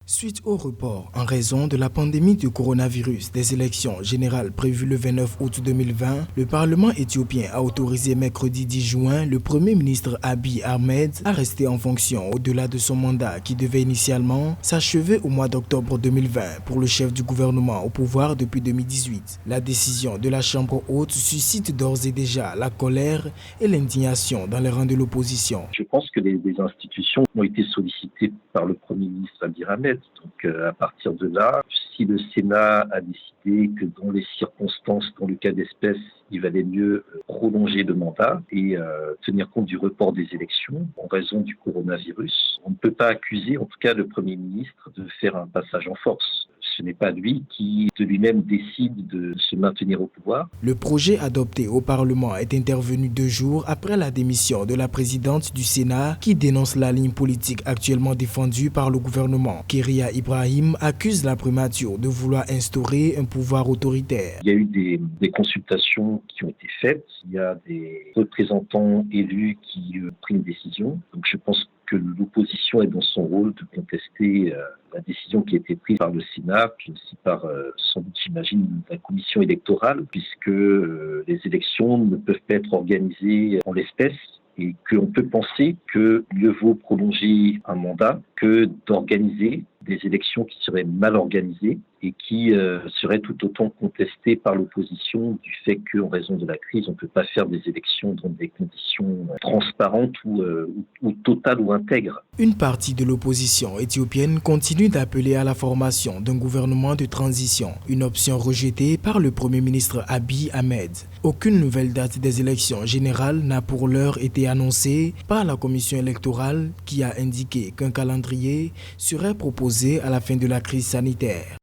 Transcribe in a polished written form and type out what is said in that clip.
Suite au report en raison de la pandémie du coronavirus des élections générales prévues le 29 août 2020, le Parlement éthiopien a autorisé mercredi 10 juin le Premier ministre Abiy Ahmed à rester en fonction au-delà de son mandat qui devait initialement s'achever au mois d'octobre 2020 pour le chef du gouvernement au pouvoir depuis 2018. La décision de la Chambre haute suscite d'ores et déjà la colère et l'indignation dans les rangs de l'opposition. Je pense que les institutions ont été sollicitées par le Premier ministre Abiy Ahmed. Donc à partir de là, si le Sénat a décidé que dans les circonstances, dans le cas d'espèce, il valait mieux prolonger le mandat et tenir compte du report des élections en raison du coronavirus, on ne peut pas accuser en tout cas le Premier ministre de faire un passage en force. Ce n'est pas lui qui de lui-même décide de se maintenir au pouvoir. Le projet adopté au Parlement est intervenu 2 jours après la démission de la présidente du Sénat qui dénonce la ligne politique actuellement défendue par le gouvernement. Kéria Ibrahim accuse la primature de vouloir instaurer un pouvoir autoritaire. Il y a eu des consultations qui ont été faites, il y a des représentants élus qui ont pris une décision. Donc je pense que l'opposition est dans son rôle de contester la décision qui a été prise par le Sénat, puis aussi par, sans doute j'imagine, la commission électorale, puisque les élections ne peuvent pas être organisées en l'espèce et qu'on peut penser que mieux vaut prolonger un mandat que d'organiser des élections qui seraient mal organisées et qui seraient tout autant contestées par l'opposition du fait qu'en raison de la crise, on ne peut pas faire des élections dans des conditions transparentes ou totales ou intègres. Une partie de l'opposition éthiopienne continue d'appeler à la formation d'un gouvernement de transition, une option rejetée par le Premier ministre Abiy Ahmed. Aucune nouvelle date des élections générales n'a pour l'heure été annoncée par la commission électorale qui a indiqué qu'un calendrier serait proposé à la fin de la crise sanitaire.